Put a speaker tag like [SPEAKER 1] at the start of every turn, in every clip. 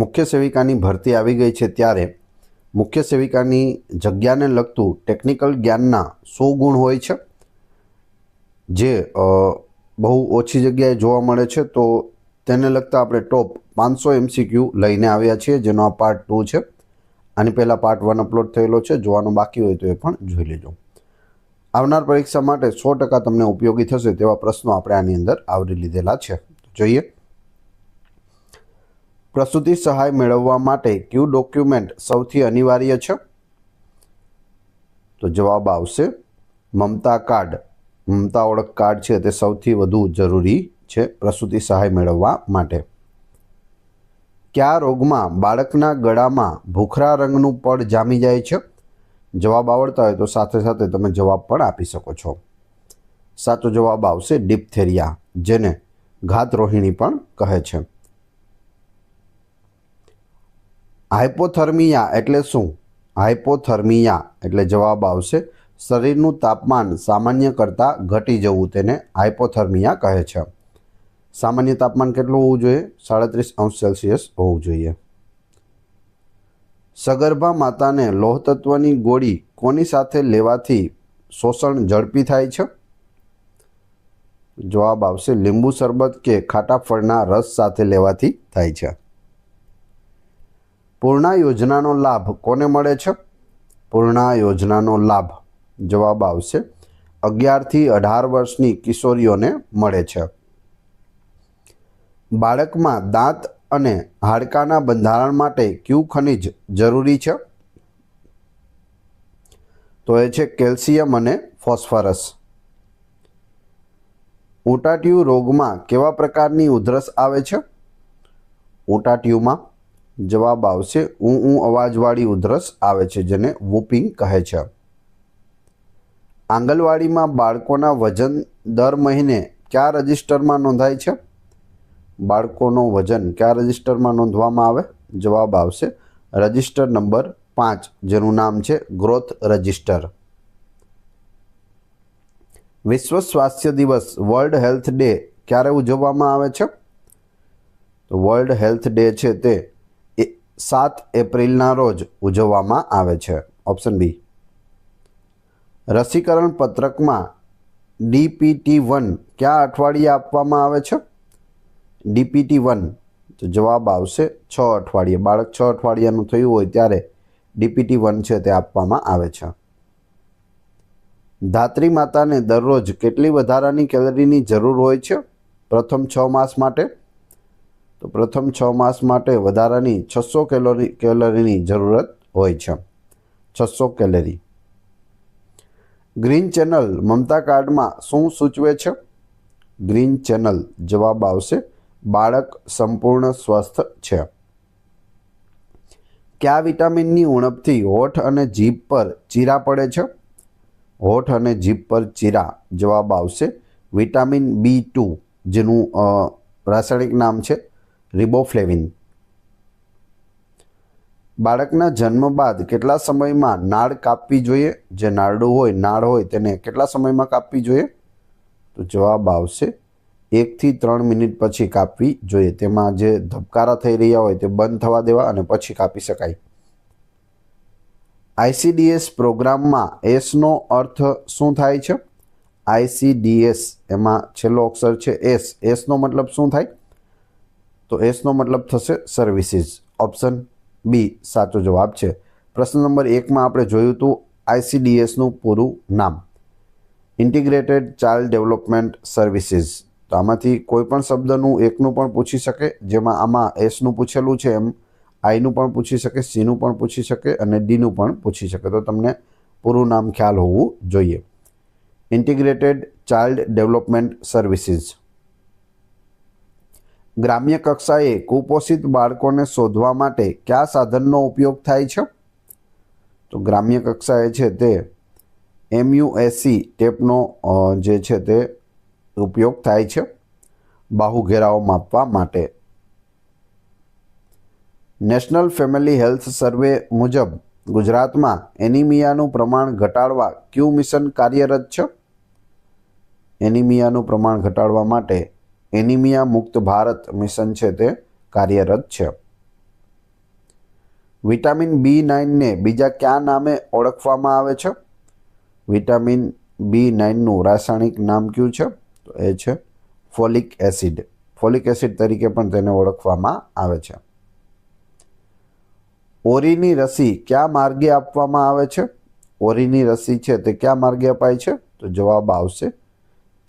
[SPEAKER 1] મુખ્ય સેવિકાની ભરતી આવી ગઈ છે ત્યારે મુખ્ય સેવિકાની જગ્યાને લગતું ટેકનિકલ જ્ઞાનના 100 ગુણ હોય છે, જે બહુ ઓછી જગ્યાએ જોવા મળે છે. તો તેને લગતા આપણે ટોપ 500 MCQ લઈને આવ્યા છીએ, જેનો આ પાર્ટ 2 છે. આની પહેલાં પાર્ટ 1 અપલોડ થયેલો છે, જોવાનો બાકી હોય તો એ પણ જોઈ લેજો. આવનાર પરીક્ષા માટે 100% તમને ઉપયોગી થશે તેવા પ્રશ્નો આપણે આની અંદર આવરી લીધેલા છે. જોઈએ, પ્રસૂતિ સહાય મેળવવા માટે કયું ડોક્યુમેન્ટ સૌથી અનિવાર્ય છે? તો જવાબ આવશે મમતા કાર્ડ. મમતા ઓળખ કાર્ડ છે તે સૌથી વધુ જરૂરી છે પ્રસૂતિ સહાય મેળવવા માટે. કયા રોગમાં બાળકના ગળામાં ભૂખરા રંગનું પડ જામી જાય છે? જવાબ આવડતા હોય તો સાથે સાથે તમે જવાબ પણ આપી શકો છો. સાચો જવાબ આવશે ડિપ્થેરિયા, જેને ઘાત રોહિણી પણ કહે છે. હાઇપોથર્મિયા એટલે શું? હાઇપોથર્મિયા એટલે જવાબ આવશે શરીરનું તાપમાન સામાન્ય કરતાં ઘટી જવું, તેને હાઇપોથર્મિયા કહે છે. સામાન્ય તાપમાન કેટલું હોવું જોઈએ? 37°C હોવું જોઈએ. સગર્ભા માતાને લોહ તત્વની ગોળી કોની સાથે લેવાથી શોષણ ઝડપી થાય છે? જવાબ આવશે લીંબુ શરબત કે ખાટા ફળના રસ સાથે લેવાથી થાય છે. પૂર્ણા યોજનાનો લાભ કોને મળે છે? પૂર્ણા યોજનાનો લાભ જવાબ આવશે 11 થી 18 વર્ષની કિશોરીઓને મળે છે. બાળકમાં દાંત અને હાડકાના બંધારણ માટે કયું ખનિજ જરૂરી છે? તો એ છે કેલ્શિયમ અને ફોસ્ફરસ. ઉટાટિયું રોગમાં કેવા પ્રકારની ઉધરસ આવે છે? ઉટાટિયુંમાં જવાબ આવશે અવાજવાળી ઉધરસ આવે છે, જેને વૂપિંગ કહે છે. આંગણવાડીમાં બાળકોના વજન દર મહિને કયા રજિસ્ટરમાં નોંધાય છે? બાળકોનો વજન કયા રજિસ્ટરમાં નોંધવામાં આવે? જવાબ આવશે રજિસ્ટર નંબર 5, જેનું નામ છે ગ્રોથ રજિસ્ટર. વિશ્વ સ્વાસ્થ્ય દિવસ વર્લ્ડ હેલ્થ ડે ક્યારે ઉજવવામાં આવે છે? તો વર્લ્ડ હેલ્થ ડે છે તે 7 એપ્રિલના રોજ ઉજવવામાં આવે છે. Option B. રસીકરણ પત્રકમાં DPT-1 કયા અઠવાડિયે આપવામાં આવે છે? DPT-1 તો જવાબ આવશે 6 અઠવાડિયે. બાળક 6 અઠવાડિયાનું થયું હોય ત્યારે DPT-1 છે તે આપવામાં આવે છે. ધાત્રી માતાને દરરોજ કેટલી વધારાની કેલરીની જરૂર હોય છે પ્રથમ 6 માસ માટે? તો પ્રથમ 6 માસ માટે વધારાની 600 કેલરીની જરૂરત હોય છે. 600 કેલરી. ગ્રીન ચેનલ મમતા કાર્ડમાં શું સૂચવે છે? ગ્રીન ચેનલ જવાબ આવશે બાળક સંપૂર્ણ સ્વસ્થ છે. કયા વિટામિનની ઉણપથી હોઠ અને જીભ પર ચીરા પડે છે? હોઠ અને જીભ પર ચીરા જવાબ આવશે વિટામિન B2, જેનું રાસાયણિક નામ છે રિબોફ્લેવિન. બાળકના જન્મ બાદ કેટલા સમયમાં નાળ કાપવી જોઈએ? જે નારડું હોય, નાળ હોય, તેને કેટલા સમયમાં કાપવી જોઈએ? તો જવાબ આવશે 1 થી 3 મિનિટ પછી કાપવી જોઈએ. તેમાં જે ધબકારા થઈ રહ્યા હોય તે બંધ થવા દેવા અને પછી કાપી શકાય. ICDS પ્રોગ્રામમાં એસનો અર્થ શું થાય છે? ICDS એમાં છેલ્લો અક્ષર છે એસ. એસનો મતલબ શું થાય? તો એસનો મતલબ થશે સર્વિસીસ. ઓપ્શન બી સાચો જવાબ છે. પ્રશ્ન નંબર 1માં આપણે જોયું હતું ICDSનું પૂરું નામ ઇન્ટિગ્રેટેડ ચાઇલ્ડ ડેવલપમેન્ટ સર્વિસીસ. તો આમાંથી કોઈ પણ શબ્દનું એકનું પણ પૂછી શકે, જેમાં આમાં એસનું પૂછેલું છે એમ આઈનું પણ પૂછી શકે, સીનું પણ પૂછી શકે અને ડીનું પણ પૂછી શકે. તો તમને પૂરું નામ ખ્યાલ હોવું જોઈએ. Integrated child development services. ગ્રામ્ય કક્ષાએ કુપોષિત બાળકોને શોધવા માટે કયા સાધનનો ઉપયોગ થાય છે? તો ગ્રામ્ય કક્ષાએ છે તે MUSC ટેપનો જે છે તે ઉપયોગ થાય છે બાહુ ઘેરાવો માપવા માટે. નેશનલ ફેમિલી હેલ્થ સર્વે મુજબ ગુજરાતમાં એનિમિયાનું પ્રમાણ ઘટાડવા કયું મિશન કાર્યરત છે? એનિમિયાનું પ્રમાણ ઘટાડવા માટે એનિમિયા મુક્ત ભારત મિશન છે તે કાર્યરત છે. વિટામિન B9 ને બીજા કયા નામે ઓળખવામાં આવે છે? વિટામિન B9નું રાસાયણિક નામ કયું છે? તો એ છે ફોલિક એસિડ. ફોલિક એસિડ તરીકે પણ તેને ઓળખવામાં આવે છે. ઓરીની રસી કયા માર્ગે આપવામાં આવે છે? ઓરીની રસી છે તે કયા માર્ગે અપાય છે? તો જવાબ આવશે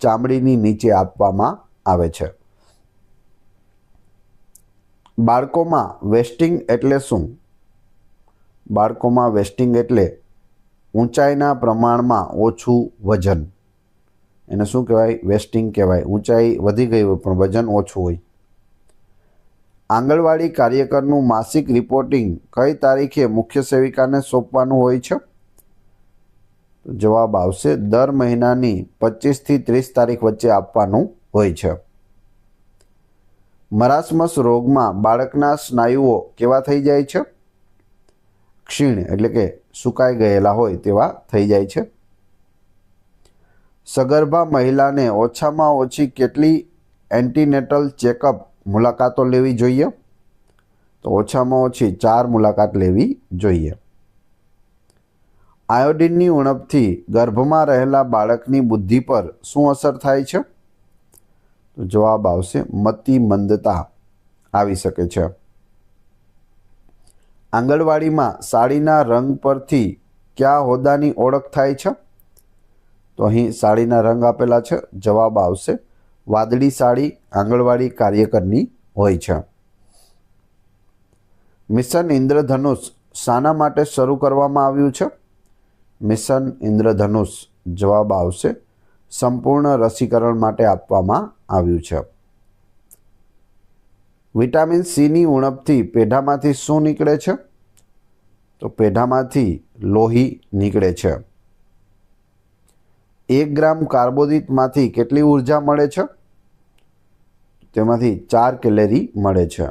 [SPEAKER 1] ચામડીની નીચે આપવામાં આવે છે. બાળકોમાં વેસ્ટિંગ એટલે શું? બાળકોમાં વેસ્ટિંગ એટલે ઊંચાઈના પ્રમાણમાં ઓછું વજન. એને શું કહેવાય? વેસ્ટિંગ કહેવાય. ઊંચાઈ વધી ગઈ હોય પણ વજન ઓછું હોય. આંગણવાડી કાર્યકરનું માસિક રિપોર્ટિંગ કઈ તારીખે મુખ્ય સેવિકાને સોંપવાનું હોય છે? જવાબ આવશે દર મહિનાની 25 થી 30 તારીખ વચ્ચે આપવાનું હોય છે. મરાસમસ રોગમાં બાળકના સ્નાયુઓ કેવા થઈ જાય છે? ક્ષીણ એટલે કે સુકાઈ ગયેલા હોય તેવા થઈ જાય છે. સગર્ભા મહિલાને ઓછામાં ઓછી કેટલી એન્ટીનેટલ ચેકઅપ મુલાકાતો લેવી જોઈએ? તો ઓછામાં ઓછી 4 મુલાકાત લેવી જોઈએ. આયોડિનની ઉણપથી ગર્ભમાં રહેલા બાળકની બુદ્ધિ પર શું અસર થાય છે? તો જવાબ આવશે મતિમંદતા આવી શકે છે. આંગણવાડીમાં સાડીના રંગ પરથી કયા હોદ્દાની ઓળખ થાય છે? તો અહીં સાડીના રંગ આપેલા છે. જવાબ આવશે વાદળી સાડી આંગણવાડી કાર્યકરની હોય છે. મિશન ઇન્દ્રધનુષ શાના માટે શરૂ કરવામાં આવ્યું છે? મિશન ઇન્દ્રધનુષ જવાબ આવશે સંપૂર્ણ રસીકરણ માટે આપવામાં આવ્યું છે. વિટામિન Cની ઉણપથી પેઢામાંથી શું નીકળે છે? તો પેઢામાંથી લોહી નીકળે છે. 1 ગ્રામ કાર્બોદિતમાંથી કેટલી ઉર્જા મળે છે? તેમાંથી 4 કેલેરી મળે છે.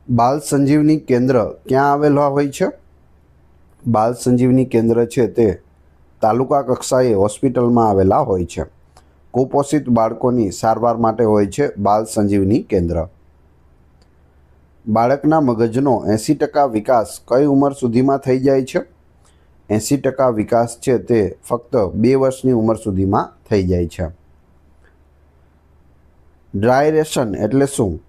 [SPEAKER 1] બાલ સંજીવની કેન્દ્ર ક્યાં આવેલા હોય છે? બાલ સંજીવની કેન્દ્ર છે તે તાલુકા કક્ષાએ હોસ્પિટલમાં આવેલા હોય છે. કુપોષિત બાળકોની સારવાર માટે હોય છે બાલ સંજીવની કેન્દ્ર. બાળકના મગજનો 80% વિકાસ કઈ ઉંમર સુધીમાં થઈ જાય છે? 80% વિકાસ છે તે ફક્ત 2 વર્ષની ઉંમર સુધીમાં થઈ જાય છે. ડ્રાય રેશન એટલે શું?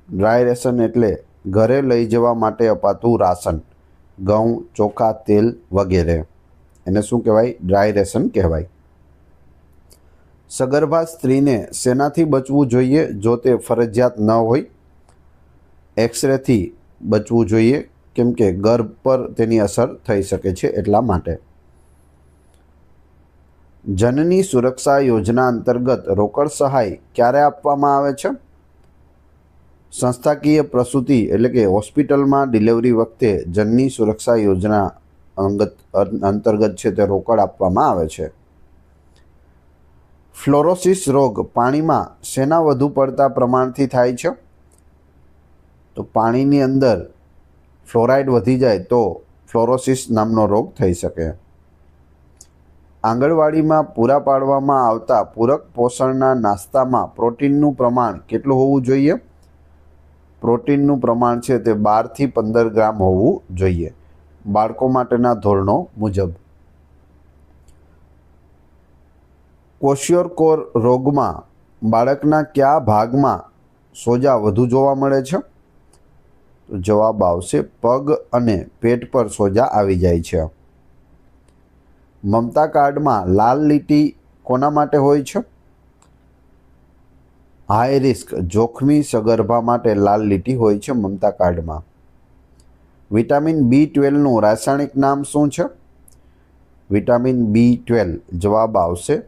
[SPEAKER 1] ડ્રાય રેશન એટલે ઘરે લઈ જવા માટે અપાતું રાશન, ઘઉં, ચોખા, તેલ વગેરે. એને શું કહેવાય? ડ્રાય રેશન કહેવાય. સગર્ભા સ્ત્રીને શેનાથી બચવું જોઈએ જો તે ફરજિયાત ન હોય? એક્સરેથી બચવું જોઈએ કેમ કે ગર્ભ પર તેની અસર થઈ શકે છે એટલા માટે. જનની સુરક્ષા યોજના અંતર્ગત રોકડ સહાય ક્યારે આપવામાં આવે છે? સંસ્થાકીય પ્રસૂતિ એટલે કે હોસ્પિટલમાં ડિલિવરી વખતે જનની સુરક્ષા યોજના અંતર્ગત છે તે રોકડ આપવામાં આવે છે. ફ્લોરોસિસ રોગ પાણીમાં શેના વધુ પડતા પ્રમાણથી થાય છે? તો પાણીની અંદર ફ્લોરાઇડ વધી જાય તો ફ્લોરોસિસ નામનો રોગ થઈ શકે. આંગણવાડીમાં પૂરા પાડવામાં આવતા પૂરક પોષણના નાસ્તામાં પ્રોટીનનું પ્રમાણ કેટલું હોવું જોઈએ? પ્રોટીનનું પ્રમાણ છે તે 12 થી 15 ગ્રામ હોવું જોઈએ બાળકો માટેના ધોરણો મુજબ. ક્વોશિયોરકોર રોગમાં બાળકના કયા ભાગમાં સોજા વધુ જોવા મળે છે? તો જવાબ આવશે પગ અને પેટ પર સોજા આવી જાય છે. મમતા કાર્ડમાં લાલ લીટી કોના માટે હોય છે? હાઈ રિસ્ક જોખમી સગર્ભા માટે લાલ લીટી હોય છે મમતા કાર્ડમાં. વિટામિન B12નું રાસાયણિક નામ શું છે? વિટામિન B12 જવાબ આવશે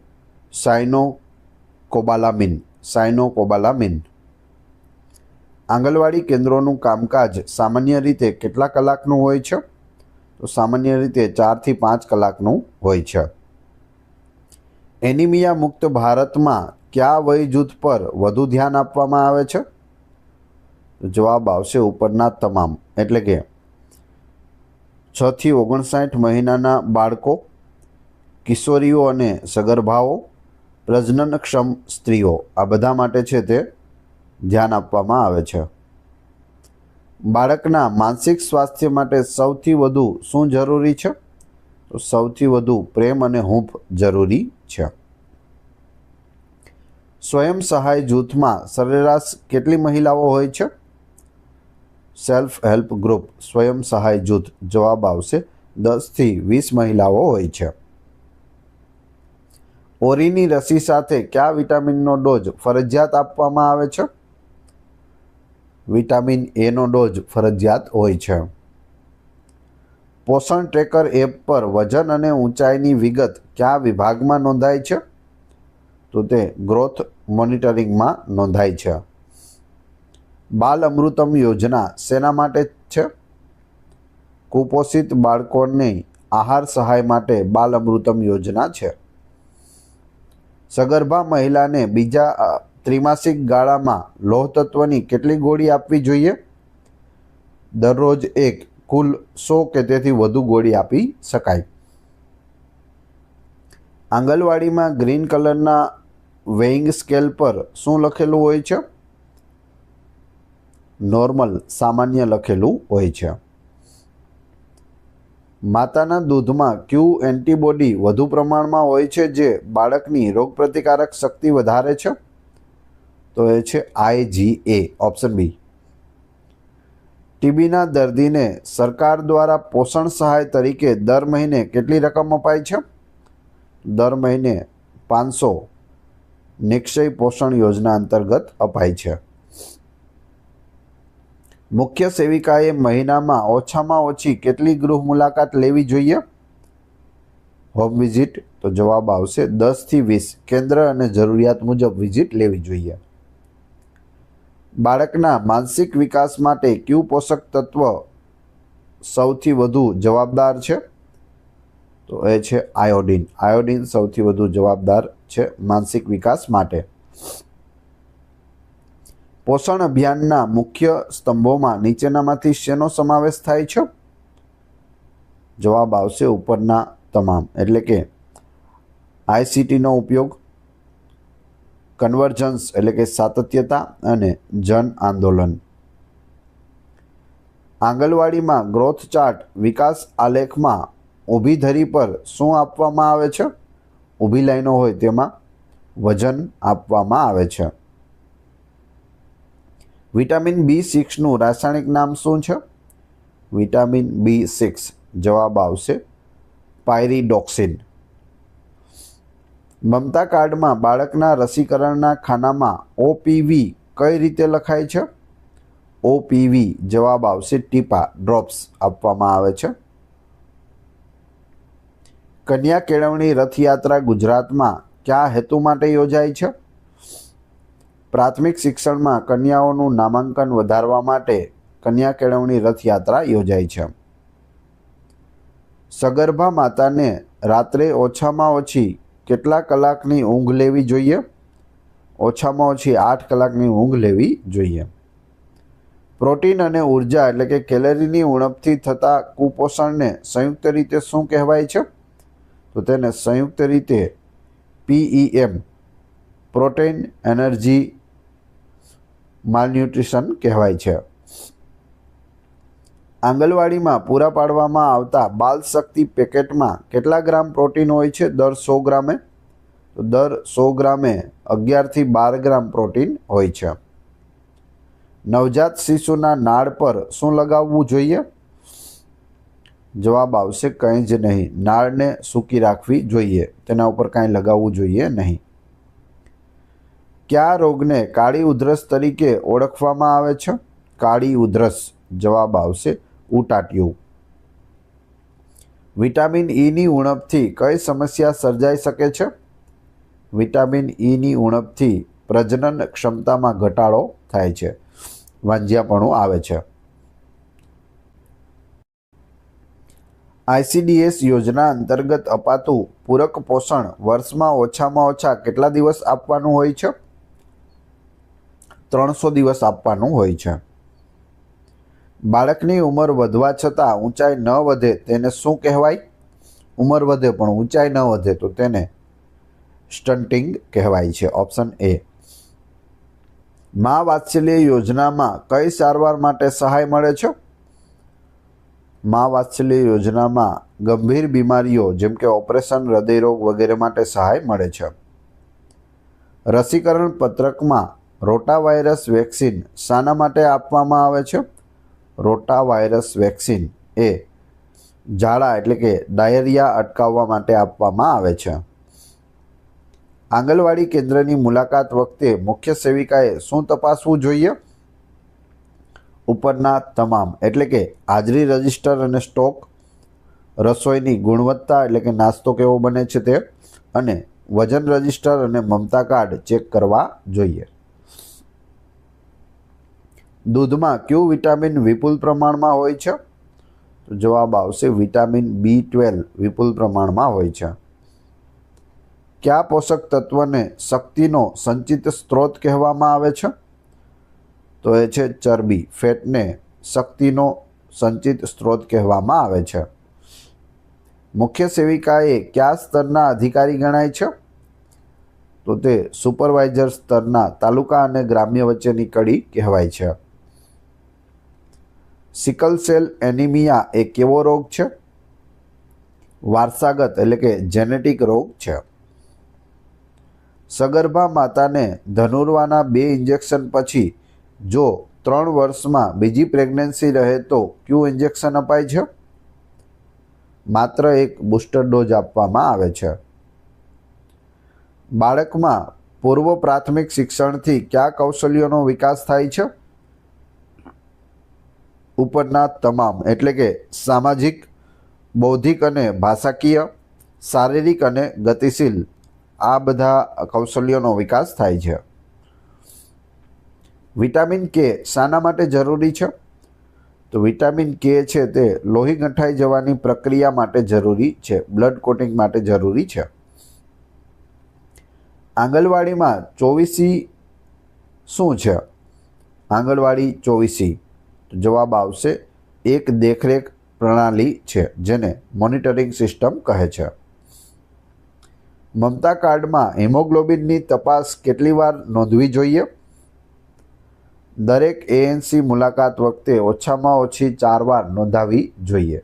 [SPEAKER 1] સાયનોકોબાલામિન. સાયનોકોબાલામિન. આંગણવાડી કેન્દ્રોનું કામકાજ સામાન્ય રીતે કેટલા કલાકનું હોય છે? તો સામાન્ય રીતે 4 થી 5 કલાકનું હોય છે. એનિમિયા મુક્ત ભારતમાં કયા વય જૂથ પર વધુ ધ્યાન આપવામાં આવે છે? જવાબ આવશે ઉપરના તમામ એટલે કે 6 થી 59 મહિનાના બાળકો, કિશોરીઓ અને સગર્ભાઓ, પ્રજનનક્ષમ સ્ત્રીઓ આ બધા માટે છે તે ધ્યાન આપવામાં આવે છે. બાળકના માનસિક સ્વાસ્થ્ય માટે સૌથી વધુ શું જરૂરી છે? તો સૌથી વધુ પ્રેમ અને હૂંફ જરૂરી છે. સ્વયં સહાય જૂથમાં સરેરાશ કેટલી મહિલાઓ હોય છે? સેલ્ફ હેલ્પ ગ્રુપ સ્વયં સહાય જૂથ, જવાબ આવશે 10 થી 20 મહિલાઓ હોય છે. ઓરીની રસી સાથે કયા વિટામિનનો ડોઝ ફરજિયાત આપવામાં આવે છે? વિટામિન એનો ડોઝ ફરજિયાત હોય છે. પોષણ ટ્રેકર એપ પર વજન અને ઊંચાઈની વિગત કયા વિભાગમાં નોંધાય છે? તો તે ગ્રોથ મોનિટરિંગમાં નોંધાય છે. બાલ અમૃતમ યોજના શેના માટે છે? કુપોષિત બાળકોની આહાર સહાય માટે બાલ અમૃતમ યોજના છે. સગર્ભા મહિલાને બીજા ત્રિમાસિક ગાળામાં લોહ તત્વની કેટલી ગોળી આપવી જોઈએ? દરરોજ એક, કુલ 100 કે તેથી વધુ ગોળી આપી શકાય. આંગણવાડીમાં ગ્રીન કલરના વેઇંગ સ્કેલ પર શું લખેલું હોય છે? નોર્મલ, સામાન્ય લખેલું હોય છે. માતાના દૂધમાં કયું એન્ટીબોડી વધુ પ્રમાણમાં હોય છે જે બાળકની રોગપ્રતિકારક શક્તિ વધારે છે? તો એ છે IgA, ઓપ્શન બી. ટીબીના દર્દીને સરકાર દ્વારા પોષણ સહાય તરીકે દર મહિને કેટલી રકમ અપાય છે? દર મહિને 500 નિક્ષય પોષણ યોજના અંતર્ગત અપાય છે. મુખ્ય સેવિકાએ મહિનામાં ઓછામાં ઓછી કેટલી ગૃહ મુલાકાત લેવી જોઈએ? હોમ વિઝિટ, તો જવાબ આવશે 10 થી 20 કેન્દ્ર અને જરૂરિયાત મુજબ વિઝિટ લેવી જોઈએ. બાળકના માનસિક વિકાસ માટે કયું પોષક તત્વ સૌથી વધુ જવાબદાર છે? તો એ છે આયોડિન. આયોડિન સૌથી વધુ જવાબદાર છે માનસિક વિકાસ માટે. પોષણ અભિયાનના મુખ્ય સ્તંભોમાં નીચેનામાંથી શેનો સમાવેશ થાય છે? જવાબ આવશે ઉપરના તમામ, એટલે કે ICTનો ઉપયોગ, કન્વર્જન્સ એટલે કે સાતત્યતા અને જન આંદોલન. આંગણવાડીમાં ગ્રોથ ચાર્ટ વિકાસ આલેખમાં ઊભી ધરી પર શું આપવામાં આવે છે? ઊભી લાઈનો હોય તેમાં વજન આપવામાં આવે છે. વિટામિન B6નું રાસાયણિક નામ શું છે? વિટામિન B6, જવાબ આવશે પાયરિડોક્સિન. મમતા કાર્ડમાં બાળકના રસીકરણના ખાનામાં OPV કઈ રીતે લખાય છે? OPV, જવાબ આવશે ટીપા, ડ્રોપ્સ આપવામાં આવે છે. કન્યા કેળવણી રથયાત્રા ગુજરાતમાં કયા હેતુ માટે યોજાય છે? પ્રાથમિક શિક્ષણમાં કન્યાઓનું નામાંકન વધારવા માટે કન્યા કેળવણી રથયાત્રા યોજાય છે. સગર્ભા માતાને રાત્રે ઓછામાં ઓછી કેટલા કલાકની ઊંઘ લેવી જોઈએ? ઓછામાં ઓછી 8 કલાકની ઊંઘ લેવી જોઈએ. પ્રોટીન અને ઉર્જા એટલે કે કેલરીની ઉણપથી થતા કુપોષણને સંયુક્ત રીતે શું કહેવાય છે? તો તેને સંયુક્ત રીતે PEM, પ્રોટીન એનર્જી માલન્યુટ્રિશન કહેવાય છે. આંગણવાડીમાં પૂરા પાડવામાં આવતા બાલ શક્તિ પેકેટમાં કેટલા ગ્રામ પ્રોટીન હોય છે દર 100 ગ્રામે? તો દર 100 ગ્રામે 11 થી 12 ગ્રામ પ્રોટીન હોય છે. નવજાત શિશુના નાળ પર શું લગાવવું જોઈએ? જવાબ આવશે કંઈ જ નહીં. નાળને સૂકી રાખવી જોઈએ, તેના ઉપર કાંઈ લગાવવું જોઈએ નહીં. કયા રોગને કાળી ઉધરસ તરીકે ઓળખવામાં આવે છે? કાળી ઉધરસ, જવાબ આવશે ઉટાટિયું. વિટામિન Eની ઉણપથી કઈ સમસ્યા સર્જાઈ શકે છે? વિટામિન Eની ઉણપથી પ્રજનન ક્ષમતામાં ઘટાડો થાય છે, વાંઝિયાપણું આવે છે. ICDS યોજના અંતર્ગત અપાતું પૂરક પોષણ વર્ષમાં ઓછામાં ઓછા કેટલા દિવસ આપવાનું હોય છે? 300 દિવસ આપવાનું હોય છે. બાળકની ઉંમર વધવા છતાં ઊંચાઈ ન વધે તેને શું કહેવાય? ઉંમર વધે પણ ઊંચાઈ ન વધે તો તેને સ્ટન્ટિંગ કહેવાય છે, ઓપ્શન A. મા વાત્સલ્ય યોજનામાં કઈ સારવાર માટે સહાય મળે છે? મા વાત્સલ્ય યોજનામાં ગંભીર બીમારીઓ જેમ કે ઓપરેશન, હૃદયરોગ વગેરે માટે સહાય મળે છે. રસીકરણ પત્રકમાં રોટાવાયરસ વેક્સિન શાના માટે આપવામાં આવે છે? રોટાવાયરસ વેક્સિન એ ઝાડા એટલે કે ડાયરિયા અટકાવવા માટે આપવામાં આવે છે. આંગણવાડી કેન્દ્રની મુલાકાત વખતે મુખ્ય સેવિકાએ શું તપાસવું જોઈએ? ઉપરના તમામ એટલે કે હાજરી રજિસ્ટર અને સ્ટોક, રસોઈની ગુણવત્તા એટલે કે નાસ્તો કેવો બને છે તે, અને વજન રજિસ્ટર અને મમતા કાર્ડ ચેક કરવા જોઈએ. દૂધમાં કયું વિટામિન વિપુલ પ્રમાણમાં હોય છે? તો જવાબ આવશે વિટામિન B12 વિપુલ પ્રમાણમાં હોય છે. કયા પોષક તત્વને શક્તિનો સંચિત સ્ત્રોત કહેવામાં આવે છે? તો એ છે ચરબી. ફેટને શક્તિનો સંચિત સ્ત્રોત કહેવામાં આવે છે. મુખ્ય સેવિકા એ કયા સ્તરના અધિકારી ગણાય છે? તો તે સુપરવાઇઝર સ્તરના તાલુકા અને ગ્રામ્ય વચ્ચેની કડી કહેવાય છે. સિકલ સેલ એનિમિયા એ કેવો રોગ છે? વારસાગત એટલે કે જેનેટિક રોગ છે. સગર્ભા માતાને ધનુર્વાના 2 ઇન્જેક્શન પછી જો 3 વર્ષમાં બીજી પ્રેગ્નન્સી રહે તો કયું ઇન્જેક્શન અપાય છે? માત્ર એક બુસ્ટર ડોઝ આપવામાં આવે છે. બાળકમાં પૂર્વ પ્રાથમિક શિક્ષણથી કયા કૌશલ્યોનો વિકાસ થાય છે? ઉપરના તમામ એટલે કે સામાજિક, બૌદ્ધિક અને ભાષાકીય, શારીરિક અને ગતિશીલ આ બધા કૌશલ્યોનો વિકાસ થાય છે. વિટામિન કે શાના માટે જરૂરી છે? તો વિટામિન કે છે તે લોહી ગંઠાઈ જવાની પ્રક્રિયા માટે જરૂરી છે, બ્લડ કોટિંગ માટે જરૂરી છે. આંગણવાડીમાં 24 શું છે? આંગણવાડી 24 જવાબ આવશે એક દેખરેખ પ્રણાલી છે જેને મોનિટરિંગ સિસ્ટમ કહે છે. મમતા કાર્ડમાં હિમોગ્લોબિનની તપાસ કેટલી વાર નોંધવી જોઈએ? દરેક ANC મુલાકાત વખતે ઓછામાં ઓછી 4 વાર નોંધાવી જોઈએ.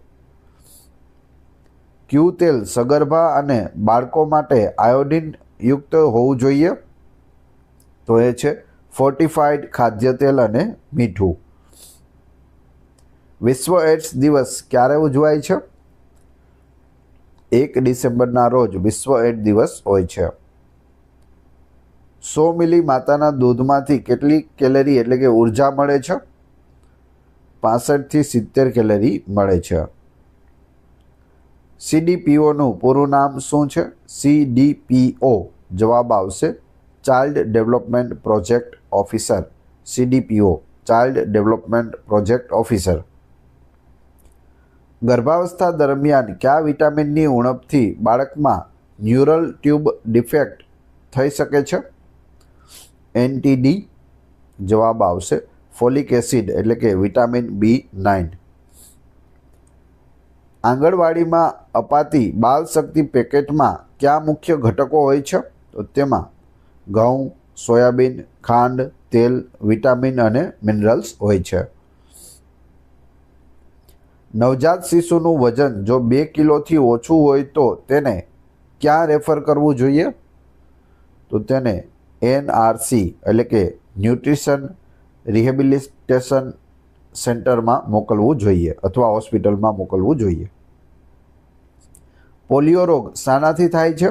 [SPEAKER 1] કયું તેલ સગર્ભા અને બાળકો માટે આયોડિન યુક્ત હોવું જોઈએ? તો એ છે ફોર્ટિફાઈડ ખાદ્ય તેલ અને મીઠું. વિશ્વ એડ્સ દિવસ ક્યારે ઉજવાય છે? 1 ડિસેમ્બરના રોજ વિશ્વ એડ્સ દિવસ હોય છે. 100 મિલી માતાના દૂધમાંથી કેટલી કેલરી એટલે કે ઉર્જા મળે છે? 65 થી 70 કેલરી મળે છે. CDPOનું પૂરું નામ શું છે? CDPO જવાબ આવશે child development project officer. CDPO child development project officer. ગર્ભાવસ્થા દરમિયાન કયા વિટામિનની ઉણપથી બાળકમાં ન્યુરલ ટ્યુબ ડિફેક્ટ થઈ શકે છે? NTD જવાબ આવશે ફોલિક એસિડ એટલે કે વિટામિન B9. આંગણવાડીમાં અપાતી બાળ શક્તિ પેકેટમાં કયા મુખ્ય ઘટકો હોય છે? તો તેમાં ઘઉં, સોયાબીન, ખાંડ, તેલ, વિટામિન અને મિનરલ્સ હોય છે. નવજાત શિશુનું વજન જો 2 કિલોથી ઓછું હોય તો તેને ક્યાં રેફર કરવું જોઈએ? તો તેને NRC એટલે કે ન્યુટ્રિશન રિહેબિલિટેશન સેન્ટરમાં મોકલવું જોઈએ અથવા હોસ્પિટલમાં મોકલવું જોઈએ. પોલિયો રોગ શાનાથી થાય છે?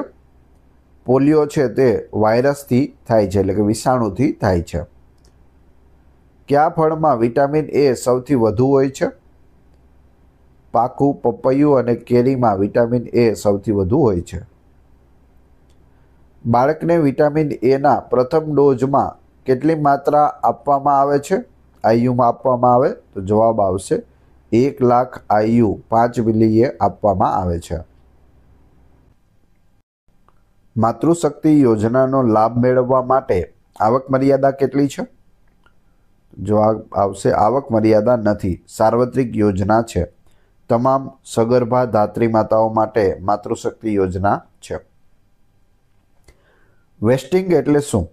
[SPEAKER 1] પોલિયો છે તે વાયરસથી થાય છે એટલે કે વિષાણુથી થાય છે. કયા ફળમાં વિટામિન A સૌથી વધુ હોય છે? પાકું, પપૈયું અને કેરીમાં વિટામિન A સૌથી વધુ હોય છે. બાળકને વિટામિન Aના પ્રથમ ડોઝમાં કેટલી માત્રા આપવામાં આવે છે? IUમાં આપવામાં આવે તો જવાબ આવશે 1 લાખ IU 5 મિલીએ આપવામાં આવે છે. માતૃશક્તિ યોજનાનો લાભ મેળવવા માટે આવક મર્યાદા કેટલી છે? જવાબ આવશે આવક મર્યાદા નથી, સાર્વત્રિક યોજના છે. તમામ સગર્ભા ધાત્રી માતાઓ માટે માતૃશક્તિ યોજના છે. વેસ્ટિંગ એટલે શું?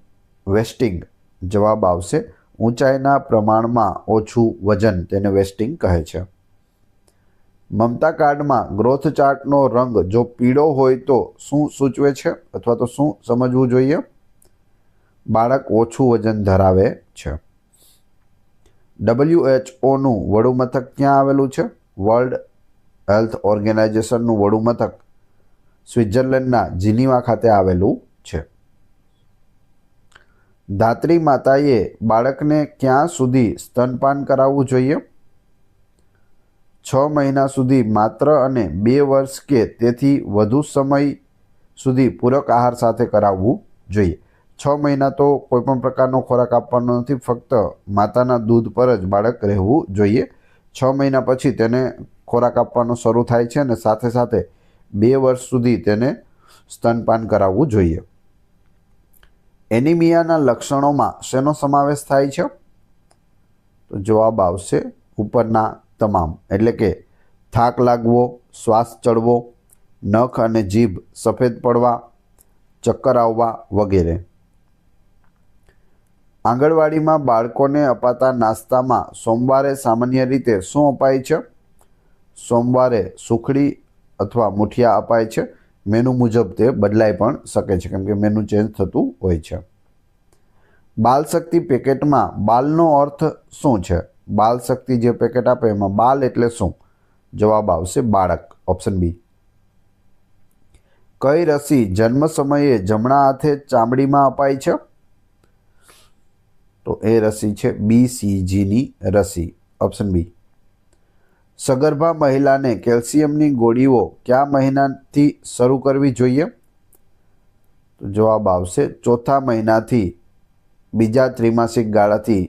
[SPEAKER 1] વેસ્ટિંગ જવાબ આવશે ઊંચાઈના પ્રમાણમાં ઓછું વજન, તેને વેસ્ટિંગ કહે છે. મમતા કાર્ડમાં ગ્રોથ ચાર્ટનો રંગ જો પીળો હોય તો શું સૂચવે છે અથવા તો શું સમજવું જોઈએ? બાળક ઓછું વજન ધરાવે છે. WHOનું વડું મથક ક્યાં આવેલું છે? વર્લ્ડ હેલ્થ ઓર્ગેનાઇઝેશનનું વડું મથક સ્વિટ્ઝરલેન્ડના જીનીવા ખાતે આવેલું છે. ધાત્રી માતાએ બાળકને ક્યાં સુધી સ્તનપાન કરાવવું જોઈએ? 6 મહિના સુધી માત્ર અને 2 વર્ષ કે તેથી વધુ સમય સુધી પૂરક આહાર સાથે કરાવવું જોઈએ. 6 મહિના તો કોઈપણ પ્રકારનો ખોરાક આપવાનો નથી, ફક્ત માતાના દૂધ પર જ બાળક રહેવું જોઈએ. 6 મહિના પછી તેને ખોરાક આપવાનો શરૂ થાય છે અને સાથે સાથે 2 વર્ષ સુધી તેને સ્તનપાન કરાવવું જોઈએ. એનિમિયાના લક્ષણોમાં શેનો સમાવેશ થાય છે? તો જવાબ આવશે ઉપરના તમામ, એટલે કે થાક લાગવો, શ્વાસ ચડવો, નખ અને જીભ સફેદ પડવા, ચક્કર આવવા વગેરે. આંગણવાડીમાં બાળકોને અપાતા નાસ્તામાં સોમવારે સામાન્ય રીતે શું અપાય છે? સોમવારે સુખડી અથવા મુઠિયા અપાય છે. મેનુ મુજબ તે બદલાઈ પણ શકે છે, કેમ કે મેનુ ચેન્જ થતું હોય છે. બાલ શક્તિ પેકેટમાં બાલનો અર્થ શું છે? બાલ શક્તિ જે પેકેટ આપે એમાં બાલ એટલે શું? જવાબ આવશે બાળક, ઓપ્શન બી. કઈ રસી જન્મ સમયે જમણા હાથે ચામડીમાં અપાય છે? તો એ રસી છે BCGની રસી, ઓપ્શન બી. સગર્ભા મહિલાને કેલ્શિયમની ગોળીઓ કયા મહિનાથી શરૂ કરવી જોઈએ? તો જવાબ આવશે ચોથા મહિનાથી, બીજા ત્રિમાસિક ગાળાથી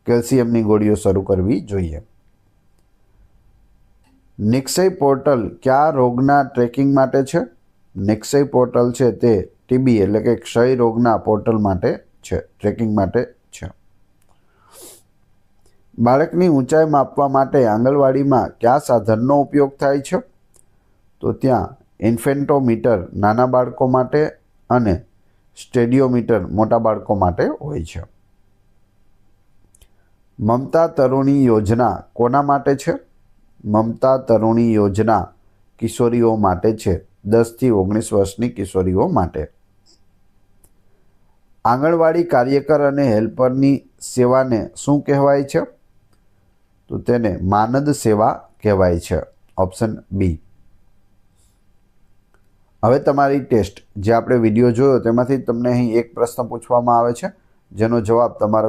[SPEAKER 1] કેલ્શિયમની ગોળીઓ શરૂ કરવી જોઈએ. નિક્ષય પોર્ટલ કયા રોગના ટ્રેકિંગ માટે છે? નિક્ષય પોર્ટલ છે તે TB એટલે કે ક્ષય રોગના પોર્ટલ માટે છે, ટ્રેકિંગ માટે છે. બાળકની ઊંચાઈ માપવા માટે આંગણવાડીમાં કયા સાધનનો ઉપયોગ થાય છે? તો ત્યાં ઇન્ફેન્ટોમીટર નાના બાળકો માટે અને સ્ટેડિયોમીટર મોટા બાળકો માટે હોય છે. મમતા તરુણી યોજના કોના માટે છે? મમતા તરુણી યોજના કિશોરીઓ માટે છે, 10 થી 19 વર્ષની કિશોરીઓ માટે. આંગણવાડી કાર્યકર અને હેલ્પરની સેવાને શું કહેવાય છે? તો તેને માનદ સેવા કહેવાય છે, ઓપ્શન બી. હવે તમારી ટેસ્ટ, જે આપણે વિડીયો જોયો તેમાંથી તમને અહીં એક પ્રશ્ન પૂછવામાં આવે છે જેનો જવાબ તમારા